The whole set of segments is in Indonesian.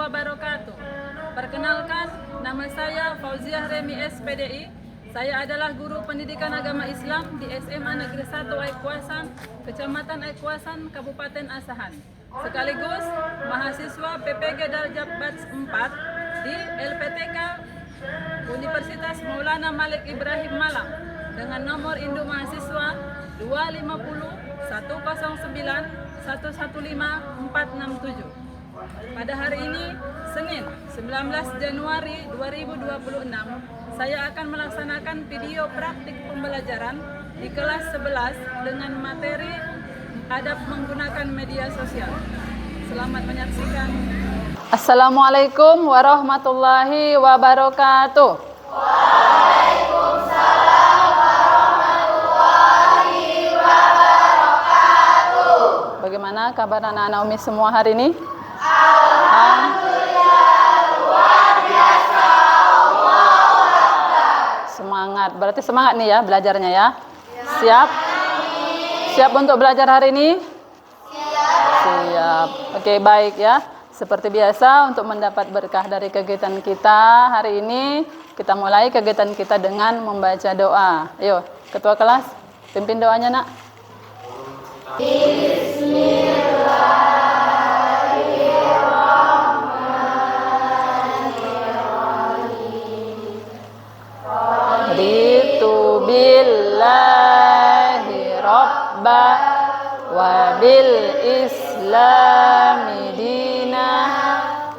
wabarakatuh. Perkenalkan, nama saya Fauziah Remi SPDI. Saya adalah guru pendidikan agama Islam di SMA Negeri 1 Aikuasan, Kecamatan Aikuasan, Kabupaten Asahan. Sekaligus mahasiswa PPG Darjat Batch 4 di LPTK Universitas Maulana Malik Ibrahim Malang dengan nomor induk mahasiswa 250 109 115 467. Pada hari ini, Senin 19 Januari 2026, saya akan melaksanakan video praktik pembelajaran di kelas 11 dengan materi adab menggunakan media sosial. Selamat menyaksikan. Assalamualaikum warahmatullahi wabarakatuh. Waalaikumsalam warahmatullahi wabarakatuh. Bagaimana kabar anak-anak Umi semua hari ini? Alhamdulillah, luar biasa. Allahu Akbar. Semangat, berarti semangat nih ya belajarnya ya. Siap? Siap untuk belajar hari ini? Siap. Oke, baik ya. Seperti biasa untuk mendapat berkah dari kegiatan kita hari ini, kita mulai kegiatan kita dengan membaca doa. Ayo, ketua kelas, pimpin doanya nak. Raditu billahi rabba wa bil islami dina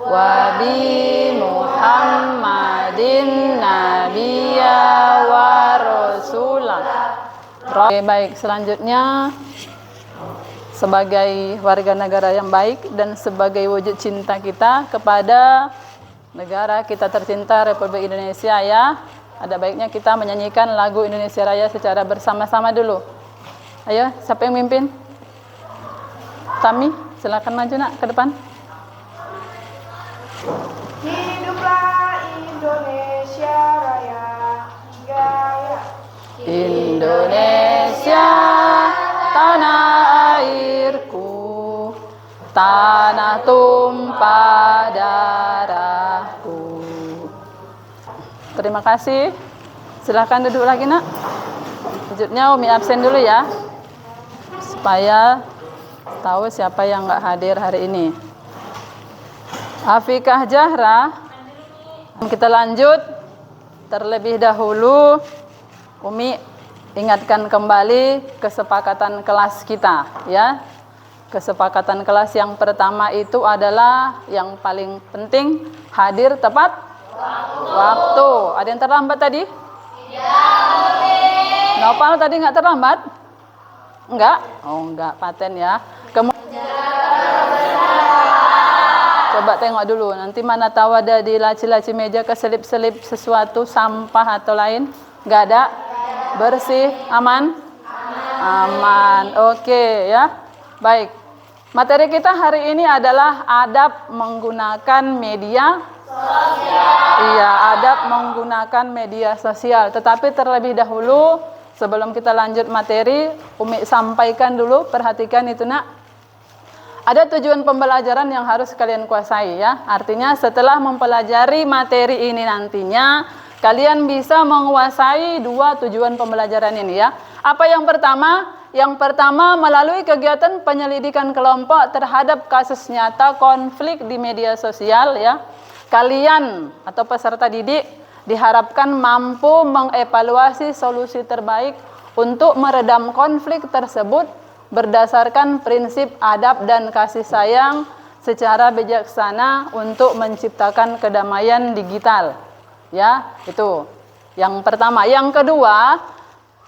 wa bi muhammadin nabiyya wa rasulah. Oke, baik, selanjutnya sebagai warga negara yang baik dan sebagai wujud cinta kita kepada negara kita tercinta Republik Indonesia ya, ada baiknya kita menyanyikan lagu Indonesia Raya secara bersama-sama dulu. Ayo, siapa yang mimpin? Tami, silakan maju nak ke depan. Hiduplah Indonesia Raya, gaya. Indonesia, tanah airku, tanah tumpah darahku. Terima kasih. Silahkan duduk lagi nak. Selanjutnya Umi absen dulu ya, supaya tahu siapa yang nggak hadir hari ini. Afikah Jahra. Kita lanjut. Terlebih dahulu Umi ingatkan kembali kesepakatan kelas kita ya. Kesepakatan kelas yang pertama itu adalah yang paling penting, hadir tepat waktu. Ada yang terlambat tadi? Tidak. Nopal tadi nggak terlambat? Enggak? Oh enggak, paten ya. Coba tengok dulu, nanti mana tahu ada di laci-laci meja keselip-selip sesuatu, sampah atau lain? Enggak ada? Bersih? Aman? Aman. Oke ya. Baik. Materi kita hari ini adalah adab menggunakan media sosial. Iya, adab menggunakan media sosial. Tetapi terlebih dahulu, sebelum kita lanjut materi, Umi sampaikan dulu, perhatikan itu nak. Ada tujuan pembelajaran yang harus kalian kuasai ya. Artinya setelah mempelajari materi ini nantinya, kalian bisa menguasai dua tujuan pembelajaran ini ya. Apa yang pertama? Yang pertama, melalui kegiatan penyelidikan kelompok terhadap kasus nyata konflik di media sosial ya. Kalian atau peserta didik diharapkan mampu mengevaluasi solusi terbaik untuk meredam konflik tersebut berdasarkan prinsip adab dan kasih sayang secara bijaksana untuk menciptakan kedamaian digital. Ya, itu yang pertama. Yang kedua,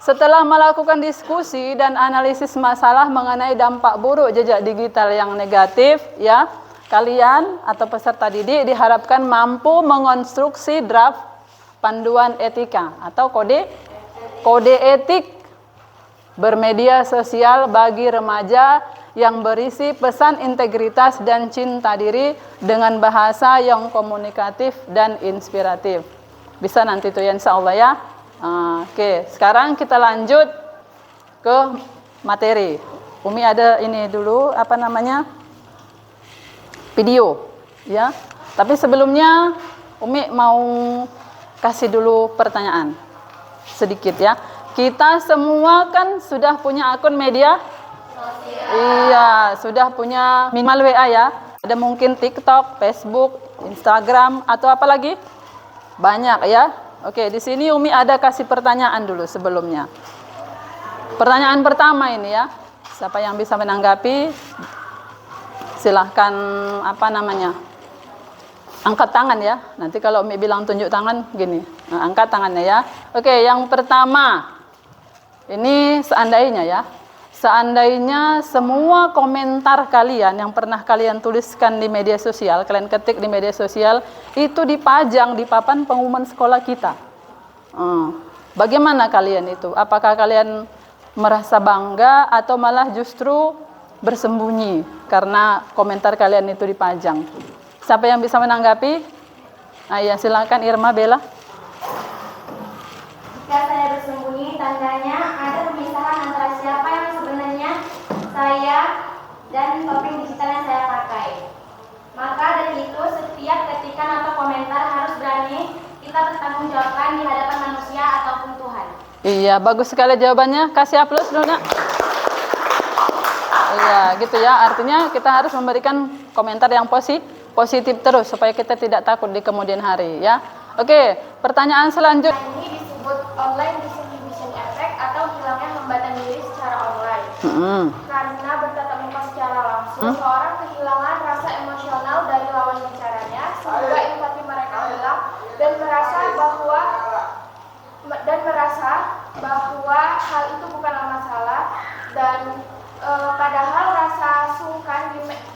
setelah melakukan diskusi dan analisis masalah mengenai dampak buruk jejak digital yang negatif, ya, kalian atau peserta didik diharapkan mampu mengonstruksi draft panduan etika atau kode etik bermedia sosial bagi remaja yang berisi pesan integritas dan cinta diri dengan bahasa yang komunikatif dan inspiratif. Bisa nanti tuh ya insya Allah ya. Oke, sekarang kita lanjut ke materi. Umi ada ini dulu, apa namanya? Video, ya. Tapi sebelumnya Umi mau kasih dulu pertanyaan sedikit ya. Kita semua kan sudah punya akun media sosial. Iya, sudah punya minimal WA ya. Ada mungkin TikTok, Facebook, Instagram atau apa lagi? Banyak ya. Oke, di sini Umi ada kasih pertanyaan dulu sebelumnya. Pertanyaan pertama ini ya. Siapa yang bisa menanggapi? Silahkan angkat tangan ya. Nanti kalau Umi bilang tunjuk tangan gini. Nah, angkat tangannya ya. Oke, yang pertama. Ini seandainya ya. Seandainya semua komentar kalian yang pernah kalian tuliskan di media sosial, kalian ketik di media sosial, itu dipajang di papan pengumuman sekolah kita. Bagaimana kalian itu? Apakah kalian merasa bangga atau malah justru bersembunyi karena komentar kalian itu dipajang? Siapa yang bisa menanggapi? Ya, silakan Irma, Bella. Jika saya bersembunyi, tandanya ada pemisahan antara siapa yang sebenarnya saya dan topeng digital yang saya pakai. Maka dari itu, setiap ketikan atau komentar harus berani kita bertanggungjawabkan di hadapan manusia ataupun Tuhan. Iya, bagus sekali jawabannya. Kasih aplaus dulu, Nak. Iya, gitu ya. Artinya kita harus memberikan komentar yang positif terus supaya kita tidak takut di kemudian hari ya. Oke, pertanyaan selanjutnya. Ini disebut online disinhibition effect atau hilangnya hambatan diri secara online. Karena bertatap muka secara langsung, seorang kehilangan rasa emosional dari lawan bicaranya, sehingga empati mereka hilang dan merasa bahwa hal itu bukanlah masalah dan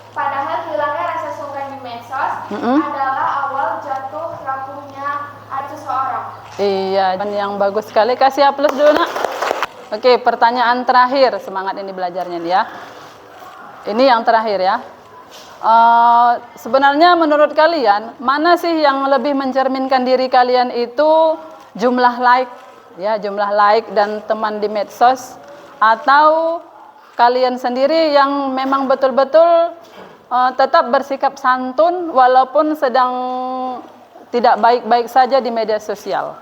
padahal hilangnya rasa sungkan di medsos adalah awal jatuh rapuhnya seseorang. Iya, yang bagus sekali. Kasih aplaus dulu, Nak. Oke, pertanyaan terakhir. Semangat ini belajarnya dia. Ini yang terakhir ya. Sebenarnya menurut kalian, mana sih yang lebih mencerminkan diri kalian itu jumlah like, ya, jumlah like dan teman di medsos, atau kalian sendiri yang memang betul-betul tetap bersikap santun walaupun sedang tidak baik-baik saja di media sosial?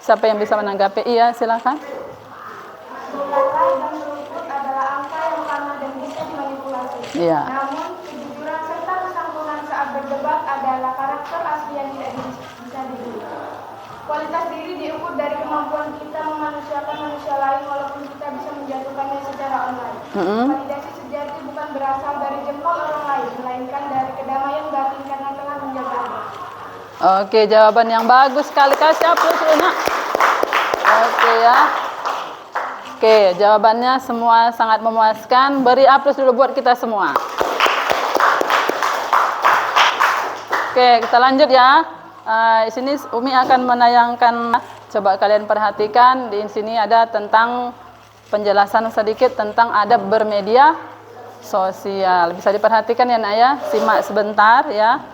Siapa yang bisa menanggapi? Iya, silakan. Like dan berikut adalah angka yang lama dan bisa dimanipulasi. Iya. Namun, kejujuran serta kesantunan saat berdebat adalah karakter asli yang tidak bisa dibeli. Kualitas diri diukur dari kemampuan kita memanusiakan manusia lain walaupun kita bisa menjatuhkannya secara online. Validasi sejati bukan berasal dari jempol orang lain, melainkan dari kedamaian batin karena telah menjaganya. Oke, jawaban yang bagus sekali. Kasih aplaus dulu, Nak. Oke ya. Oke, jawabannya semua sangat memuaskan. Beri aplaus dulu buat kita semua. Oke, kita lanjut ya. Di sini Umi akan menayangkan. Coba kalian perhatikan. Di sini ada tentang penjelasan sedikit tentang adab bermedia sosial. Bisa diperhatikan ya, Nak ya. Simak sebentar ya.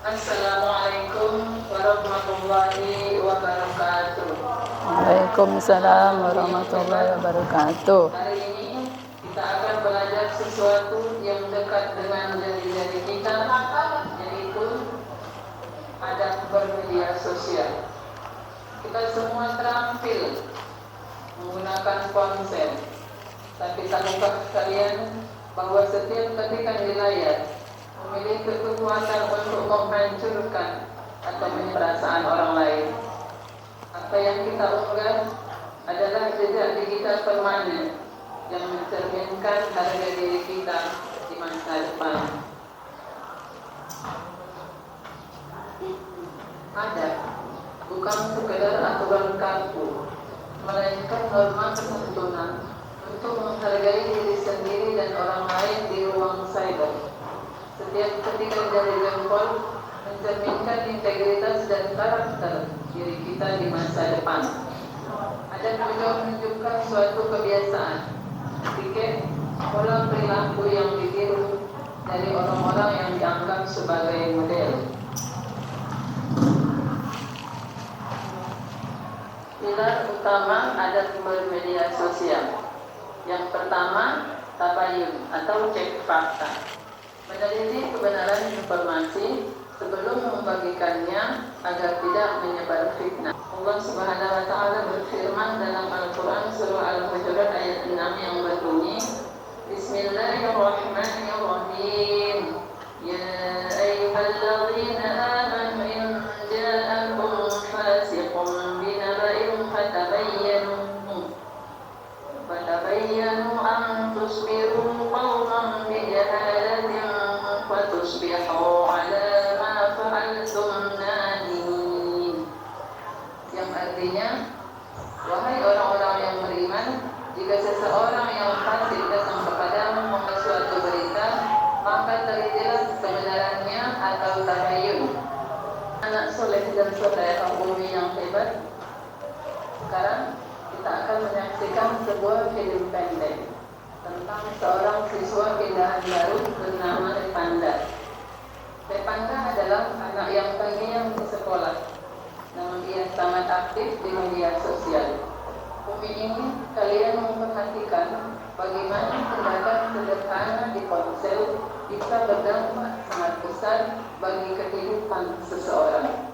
Assalamualaikum warahmatullahi wabarakatuh. Waalaikumsalam warahmatullahi wabarakatuh. Hari ini kita akan belajar sesuatu yang dekat dengan jari-jari kita, yaitu adab bermedia sosial. Kita semua terampil menggunakan ponsel, tapi tahukah kalian bahwa setiap ketikan di layar memiliki kekuatan untuk menghancurkan atau perasaan orang lain. Apa yang kita unggah adalah jejak digital permanen yang mencerminkan harga diri kita di masa depan. Adab bukan sekedar aturan kaku, melainkan norma kesantunan untuk menghargai diri sendiri dan orang lain di ruang cyber. Setiap ketikan jari jempol mencerminkan integritas dan karakter diri kita di masa depan. Adab juga menunjukkan suatu kebiasaan, etiket, pola perilaku yang ditiru dari orang-orang yang dianggap sebagai model. Pilar utama adab bermedia sosial. Yang pertama, tabayun atau cek fakta. meneliti kebenaran informasi sebelum membagikannya agar tidak menyebar fitnah. Allah Subhanahu wa taala berfirman dalam Al-Qur'an surah Al-Hujurat ayat 6 yang berbunyi, Bismillahirrahmanirrahim. Ya ayyuhalladzina amanu in ja'akum fasiqun binaba'in fatabayyanu an tusbiru qawman bijahalatin fatusbihu ala ma fa'altum nadimin. Yang artinya, wahai orang-orang yang beriman, jika seseorang yang fasik datang kepadamu membawa suatu berita, maka telitilah kebenarannya atau tabayyun. Anak soleh dan soleha Umi yang hebat. Sekarang kita akan menyaksikan sebuah film pendek tentang seorang siswa pindahan baru bernama Repanda. Repanda adalah anak yang pendiam di sekolah, namun ia sangat aktif di media sosial. Umi ini kalian memperhatikan bagaimana tindakan sederhana di ponsel bisa berdampak sangat besar bagi kehidupan seseorang.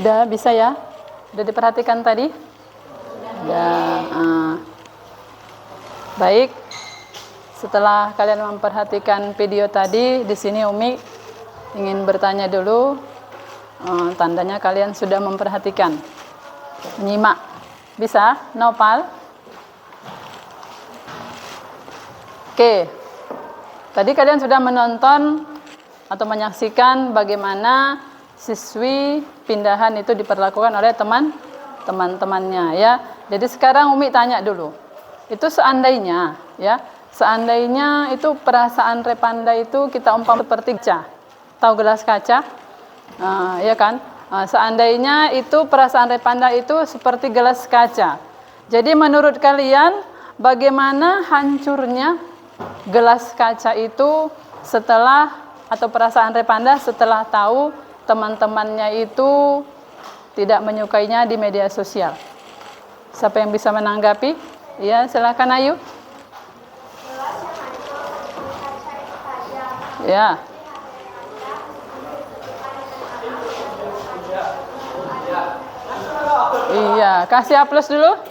Udah bisa ya? Udah diperhatikan tadi? Ya. Baik. Setelah kalian memperhatikan video tadi, di sini Umi ingin bertanya dulu. Tandanya kalian sudah memperhatikan. Menyimak. Bisa? Nopal? Oke. Tadi kalian sudah menonton atau menyaksikan bagaimana siswi pindahan itu diperlakukan oleh teman-temannya ya. Jadi sekarang Umi tanya dulu. Itu seandainya ya, seandainya itu perasaan Repanda itu kita umpam seperti kaca. Tahu gelas kaca? Ya kan? Seandainya itu perasaan Repanda itu seperti gelas kaca. Jadi menurut kalian bagaimana hancurnya gelas kaca itu setelah, atau perasaan Repanda setelah tahu teman-temannya itu tidak menyukainya di media sosial? Siapa yang bisa menanggapi? Ya, silakan Ayu. Ya. Iya, kasih aplaus dulu.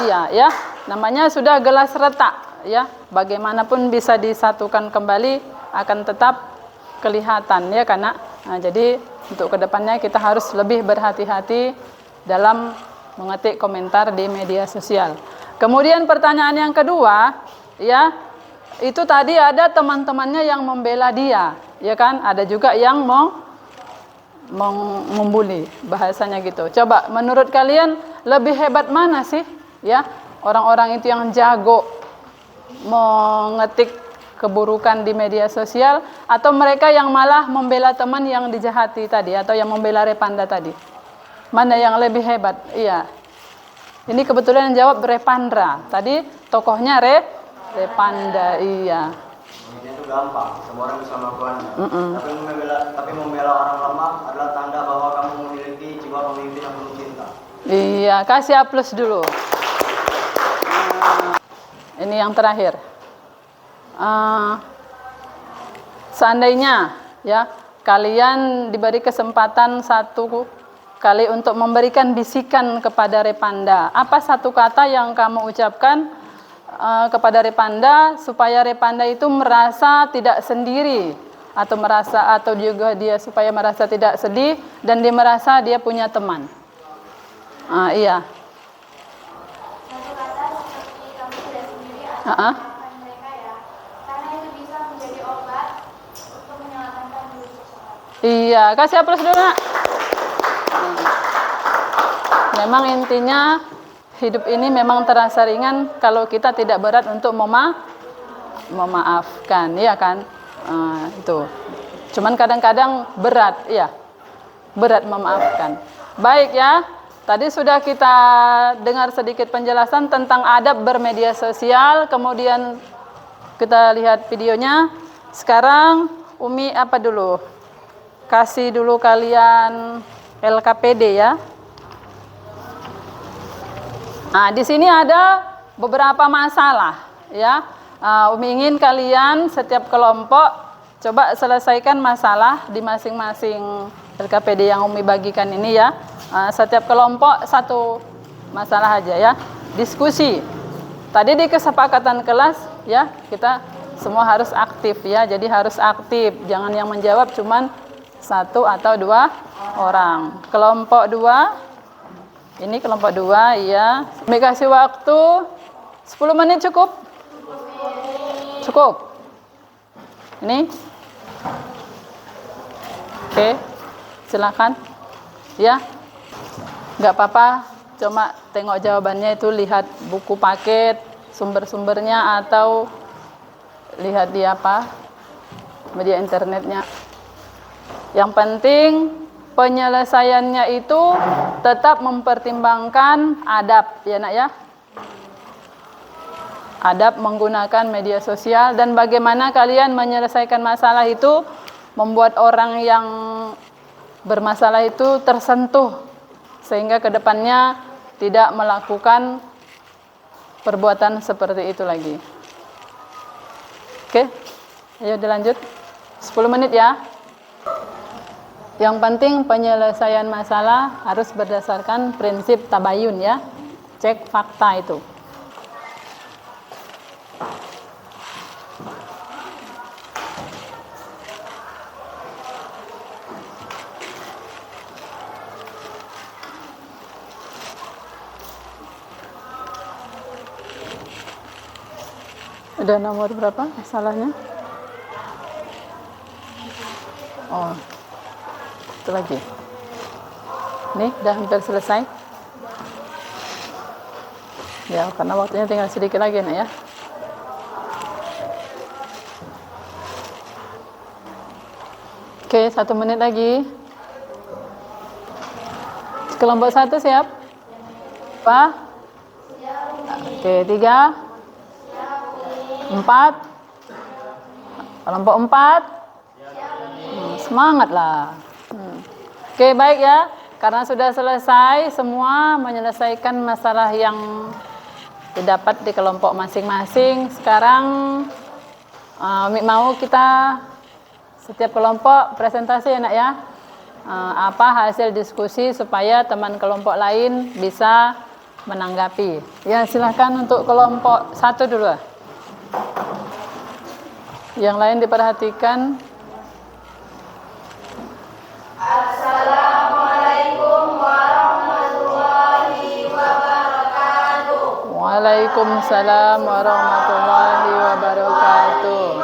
Iya, ya. Namanya sudah gelas retak, ya. Bagaimanapun bisa disatukan kembali akan tetap kelihatan, ya kan, Nak? Nah, jadi untuk kedepannya kita harus lebih berhati-hati dalam mengetik komentar di media sosial. Kemudian pertanyaan yang kedua, ya, itu tadi ada teman-temannya yang membela dia, ya kan? Ada juga yang membuli, bahasanya gitu. Coba menurut kalian lebih hebat mana sih, ya? Orang-orang itu yang jago mengetik keburukan di media sosial, atau mereka yang malah membela teman yang dijahati tadi, atau yang membela Repanda tadi? Mana yang lebih hebat? Iya. Ini kebetulan yang jawab Repandra. Tadi tokohnya Repanda, iya. Ini itu gampang, semua orang bisa melakukannya. Tapi membela orang lemah adalah tanda bahwa kamu memiliki jiwa pemimpin yang penuh cinta. Iya, kasih aplaus dulu. Ini yang terakhir. Seandainya ya kalian diberi kesempatan satu kali untuk memberikan bisikan kepada Repanda, apa satu kata yang kamu ucapkan kepada Repanda supaya Repanda itu merasa tidak sendiri, atau juga dia supaya merasa tidak sedih dan dia merasa dia punya teman? Iya. Satu kata seperti kamu tidak sendiri atau mereka ya, karena itu bisa menjadi obat untuk menyelamatkan diri seseorang. Iya, kasih aplaus dulu, Nak. Memang intinya hidup ini memang terasa ringan kalau kita tidak berat untuk memaafkan, ya kan? Itu. Cuman kadang-kadang berat, ya. Berat memaafkan. Baik ya. Tadi sudah kita dengar sedikit penjelasan tentang adab bermedia sosial, kemudian kita lihat videonya. Sekarang Umi apa dulu? Kasih dulu kalian LKPD ya. Nah, di sini ada beberapa masalah ya. Umi ingin kalian setiap kelompok coba selesaikan masalah di masing-masing LKPD yang Umi bagikan ini ya. Setiap kelompok satu masalah aja ya. Diskusi. Tadi di kesepakatan kelas ya, kita semua harus aktif ya. Jadi harus aktif. Jangan yang menjawab cuman 1 atau 2 orang. Kelompok 2. Ini kelompok 2 ya. Umi kasih waktu 10 menit cukup? Cukup. Ini. Oke. Silakan. Ya. Nggak apa-apa, cuma tengok jawabannya itu lihat buku paket, sumber-sumbernya atau lihat di apa? Media internetnya. Yang penting penyelesaiannya itu tetap mempertimbangkan adab, ya Nak ya. Adab menggunakan media sosial dan bagaimana kalian menyelesaikan masalah itu membuat orang yang bermasalah itu tersentuh sehingga kedepannya tidak melakukan perbuatan seperti itu lagi. Oke, ayo dilanjut. 10 menit ya. Yang penting penyelesaian masalah harus berdasarkan prinsip tabayun ya. Cek fakta itu. Ada nomor berapa masalahnya? Oh, itu lagi. Nih, udah hampir selesai. Ya, karena waktunya tinggal sedikit lagi Nak ya. Oke, 1 menit lagi. Kelompok 1 siap? Apa? Oke, 3. 4. Kelompok 4. Semangatlah. Oke, baik ya. Karena sudah selesai semua menyelesaikan masalah yang didapat di kelompok masing-masing. Sekarang mau kita setiap kelompok presentasi ya Nak ya. Apa hasil diskusi supaya teman kelompok lain bisa menanggapi. Ya, silakan untuk kelompok 1 dulu. Yang lain diperhatikan. Assalamualaikum warahmatullahi wabarakatuh. Waalaikumsalam warahmatullahi wabarakatuh.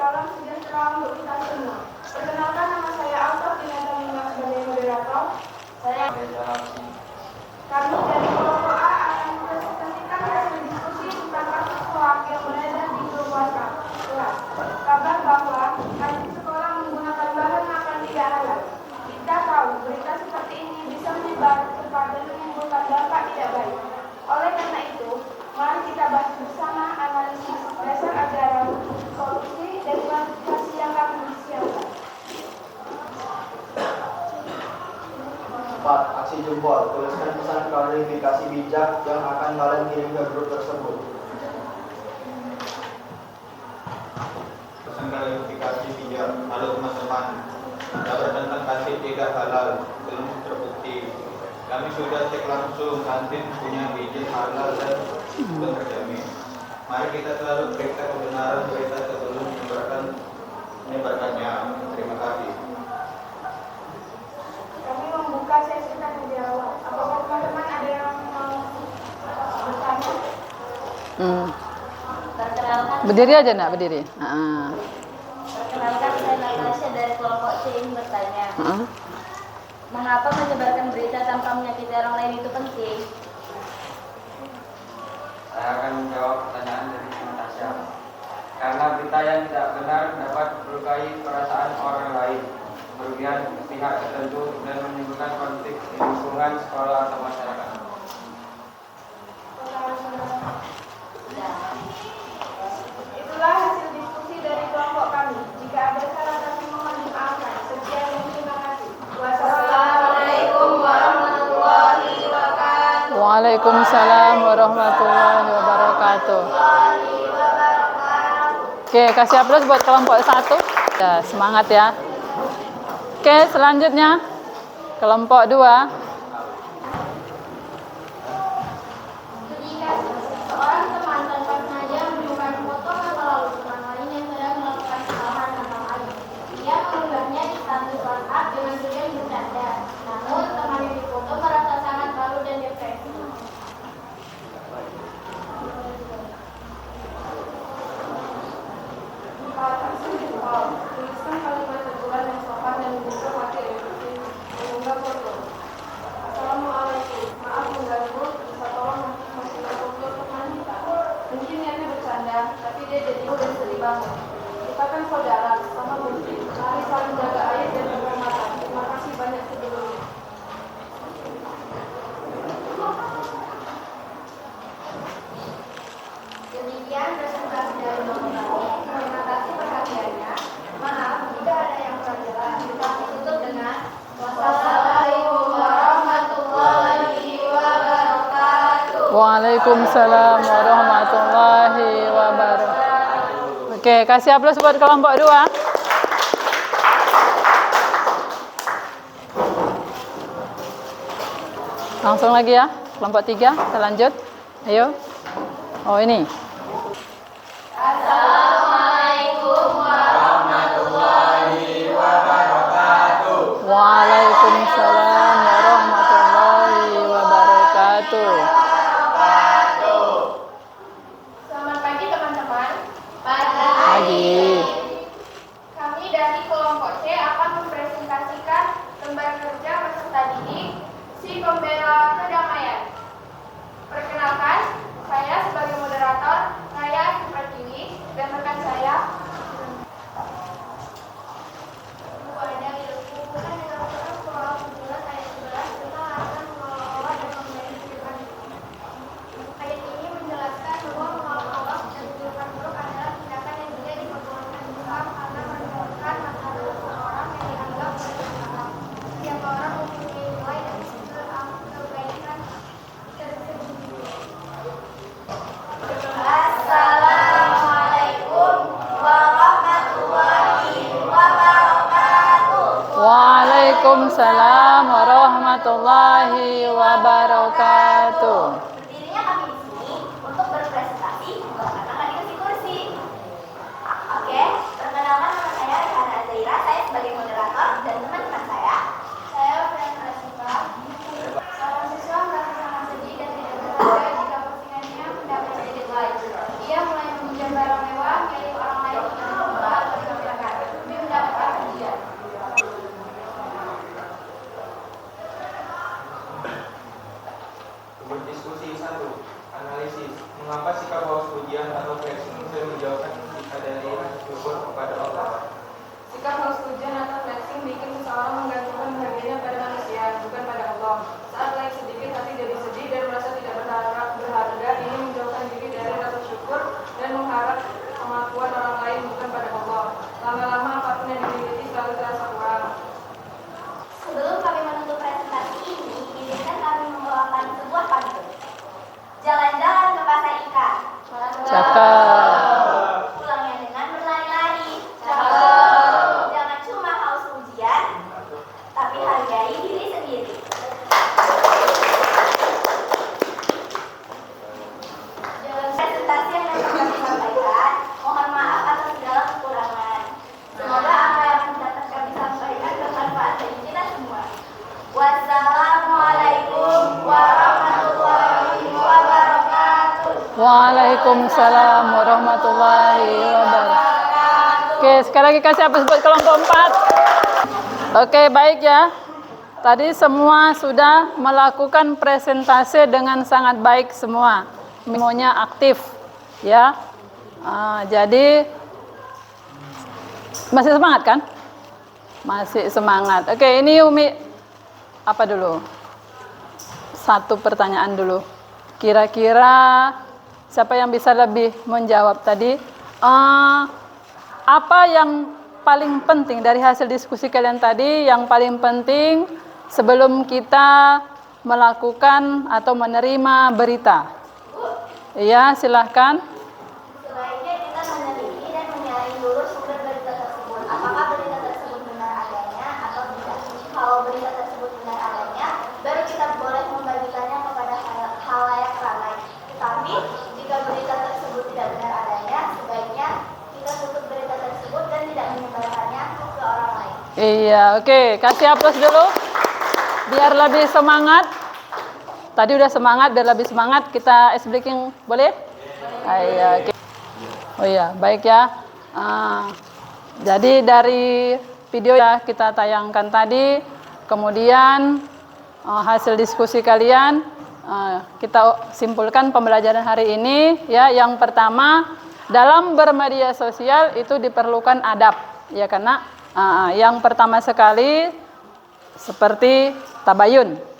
Salam sejahtera untuk kita semua. Perkenalkan, nama saya Alfa dengan teman sebagai moderator. Kami dari kelompok A akan mempresentasikan hasil diskusi tentang kasus hoak yang beredar di grup WhatsApp kelas. Kabar bahwa kajian sekolah menggunakan bahan makan tidak halal. Kita tahu berita seperti ini bisa menyebar cepat dan menimbulkan dampak tidak baik. Oleh karena itu, mari kita bahas bersama analisis dasar ajaran, solusi, dan klarifikasi yang kami siapkan. 4. Aksi jempol. Tuliskan pesan klarifikasi bijak yang akan kalian kirim ke grup tersebut. Pesan klarifikasi bijak. Halo teman-teman, kabar tentang kantin tidak halal belum terbukti. Kami sudah cek langsung, kantin punya izin halal dan belum terjamin. Mari kita selalu periksa kebenaran berita sebelum menyebarkannya. Terima kasih. Kami membuka sesi tanya jawab. Apakah teman-teman ada yang mau bertanya? Perkenalkan, Berdiri aja Nak, berdiri. perkenalkan saya Natasha dari kelompok C ingin bertanya. Mengapa menyebarkan berita tanpa menyakiti orang lain itu penting? Saya akan menjawab pertanyaan dari Natasha. Karena berita yang tidak benar dapat melukai perasaan orang lain, merugikan pihak tertentu, dan menimbulkan konflik di lingkungan sekolah atau masyarakat. Itulah hasil diskusi dari kelompok kami. Jika ada salah kami mohon dimaafkan. Sekian dan terima kasih. Wassalamualaikum warahmatullahi wabarakatuh. Waalaikumsalam warahmatullahi wabarakatuh. Oke, kasih aplaus buat kelompok 1. Ya, semangat ya. Oke, selanjutnya kelompok 2. Ketika seorang teman tanpa sengaja menunjukkan foto masa lalu teman lain yang sedang melakukan kesalahan tanpa lain, dia mengunggahnya di status WhatsApp dengan tujuan bercanda. Namun teman yang difoto merasa sangat malu dan depresi. Tuliskan kalimat teguran yang sopan dan bisa pakai emoji mengunggah foto. Assalamualaikum, maaf mengganggu, bisa tolong masukkan foto teman kita. Mungkin niatnya bercanda, tapi dia jadi dan sedih banget. Kita kan saudara, sama mungkin. Mari saling jaga air dan penghormatan. Terima kasih banyak sebelumnya. Demikian presentasi dari nomor kami. Terima kasih perhatiannya. Maaf jika ada yang kurang jelas. Kita tutup dengan wassalamualaikum warahmatullahi wabarakatuh. Waalaikumsalam warahmatullahi wabarakatuh. Oke, kasih aplaus buat kelompok 2. Langsung lagi ya, kelompok 3, kita lanjut. Ayo. Oh ini. Waalaikumsalam warahmatullahi wabarakatuh. Selamat pagi teman-teman. Pagi. Kami dari kelompok C akan mempresentasikan lembar kerja peserta didik si pembela kedamaian. Perkenalkan, saya sebagai moderator, Raya Supratiwi, dan rekan saya. Ayat ini menjelaskan bahwa melawan Allah dan perbuatan buruk adalah tindakan yang tidak diperbolehkan Islam karena menimbulkan masalah seseorang yang dianggap bersalah. Setiap orang mempunyai nilai dan kebaikan tersendiri. Assalamualaikum warahmatullahi wabarakatuh. Waalaikumsalam warahmatullahi wabarakatuh. Berdirinya kami di sini untuk berprestasi, bukan karena nggak dikasih kursi. Oke, perkenalkan nama saya Rihana Zaira. Saya sebagai moderator dan teman-teman saya. Saya Fian Rasifa. Seorang siswa merasa sangat sedih dan tidak bersalah jika postingannya mendapat sedikit like. Ia mulai meminjam barang mewah milik orang lain untuk dijual atau digunakan demi mendapatkan hadiah. Berdiskusi 1. Analisis. Mengapa sikap haus pujian atau flexing bisa menjauhkan kita dari rasa syukur kepada Allah? Sikap haus pujian atau flexing bikin seseorang menggantungkan bahagianya pada manusia, bukan pada Allah. Saat like sedikit hati jadi sedih dan merasa tidak berharga, ini menjauhkan diri dari rasa syukur dan mengharap kemampuan orang lain, bukan pada Allah. Lama-lama apapun yang dimiliki selalu terasa kurang. Sebelum kami menutup presentasi ini, izinkan kami membawakan sebuah pantun. Jalan-jalan ke pasar ikan. Cakep. Pulangnya dengan berlari-lari. Cakep. Jangan cuma haus pujian, tapi hargai diri sendiri. Dalam presentasi yang dapat kami sampaikan, mohon maaf atas segala kekurangan. Semoga apa yang dapat kami sampaikan bermanfaat bagi kita semua. Wassalamualaikum warahmatullahi wabarakatuh. Waalaikumsalam warahmatullahi wabarakatuh. Oke, sekali lagi kasih aplaus buat kelompok 4. Oke, baik ya. Tadi semua sudah melakukan presentasi dengan sangat baik semua. Semuanya aktif, ya. Jadi masih semangat kan? Masih semangat. Oke, ini Umi apa dulu? Satu pertanyaan dulu. Kira-kira siapa yang bisa lebih menjawab tadi? Apa yang paling penting dari hasil diskusi kalian tadi? Yang paling penting sebelum kita melakukan atau menerima berita. Iya, silahkan. Sebaiknya kita meneliti dan menyaring dulu sumber berita tersebut. Apakah berita tersebut benar adanya atau tidak? Kalau berita tersebut benar adanya, baru kita boleh membagikannya kepada khalayak ramai. Tetapi jika berita tersebut tidak benar adanya, sebaiknya kita tutup berita tersebut dan tidak menyebarkannya ke orang lain. Iya, oke. Kasih aplaus dulu. Biar lebih semangat. Tadi udah semangat, biar lebih semangat kita ice breaking, boleh? Iya, oke. Oh iya, baik ya. Jadi dari video yang kita tayangkan tadi, kemudian hasil diskusi kalian, kita simpulkan pembelajaran hari ini. Ya, yang pertama, dalam bermedia sosial itu diperlukan adab, ya karena yang pertama sekali seperti tabayun.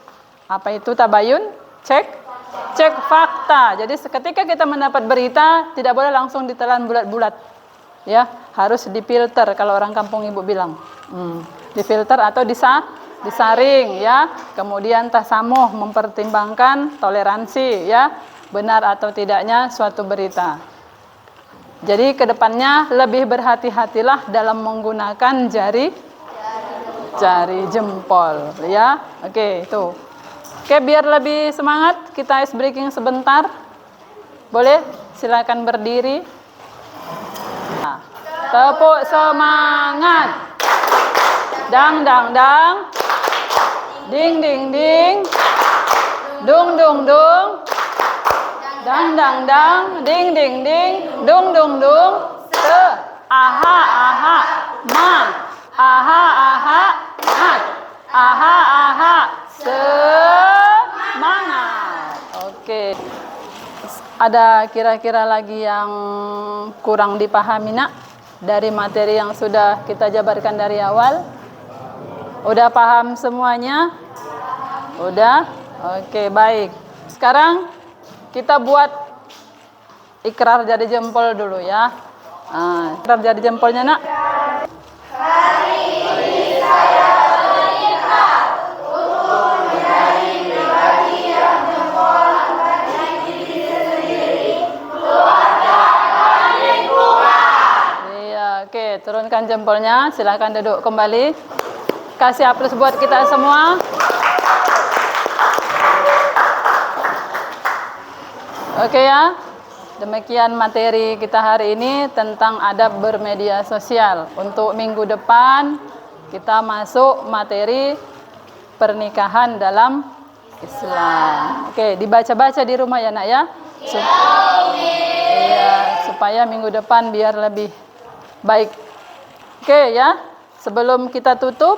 Apa itu tabayun? Cek fakta. Jadi ketika kita mendapat berita, tidak boleh langsung ditelan bulat-bulat. Ya, harus difilter kalau orang kampung ibu bilang. Difilter atau disaring ya. Kemudian tasamuh, mempertimbangkan toleransi ya, benar atau tidaknya suatu berita. Jadi kedepannya lebih berhati-hatilah dalam menggunakan jari jempol ya. Oke, itu. Oke, biar lebih semangat kita ice breaking sebentar. Boleh? Silakan berdiri. Nah, tepuk semangat. Dang dang dang. Ding ding ding. Dung dung dung. Dang dang dang. Ding ding ding. Dung dung dung. Aha aha. Ma. Aha aha. Mat. Aha aha. Semangat. Oke. Ada kira-kira lagi yang kurang dipahami nak dari materi yang sudah kita jabarkan dari awal? Udah paham semuanya? Udah? Oke, baik. Sekarang kita buat ikrar jari jempol dulu ya. Ikrar jari jempolnya nak. Hari ini saya berikrar untuk menjadi pribadi yang jempol dari diri sendiri, keluarga, dan lingkungan. Iya, oke, turunkan jempolnya. Silakan duduk kembali. Kasih aplaus buat kita semua. Oke ya. Demikian materi kita hari ini tentang adab bermedia sosial. Untuk minggu depan kita masuk materi pernikahan dalam Islam. Oke, dibaca-baca di rumah ya nak ya. Iya, supaya minggu depan biar lebih baik. Oke ya. Sebelum kita tutup,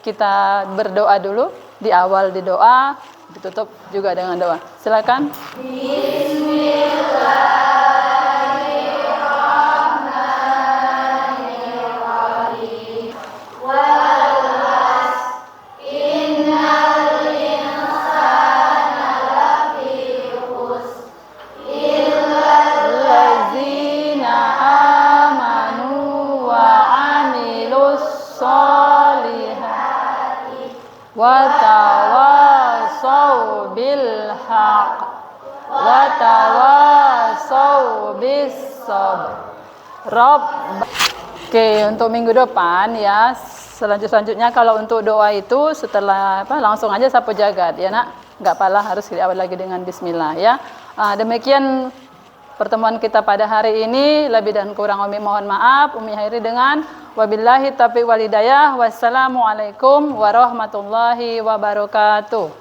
kita berdoa dulu. Di awal di doa, ditutup juga dengan doa. Silakan. Allazina amanu wa amilus solihati wa tawassaw bil haq wa tawassaw bis sabr. Oke, untuk minggu depan ya, selanjutnya kalau untuk doa itu setelah langsung aja sapu jagat ya nak, nggak pala harus diawali lagi dengan bismillah ya. Demikian pertemuan kita pada hari ini. Lebih dan kurang Umi mohon maaf. Umi akhiri dengan wabillahi taufiq wal hidayah. Wassalamualaikum warahmatullahi wabarakatuh.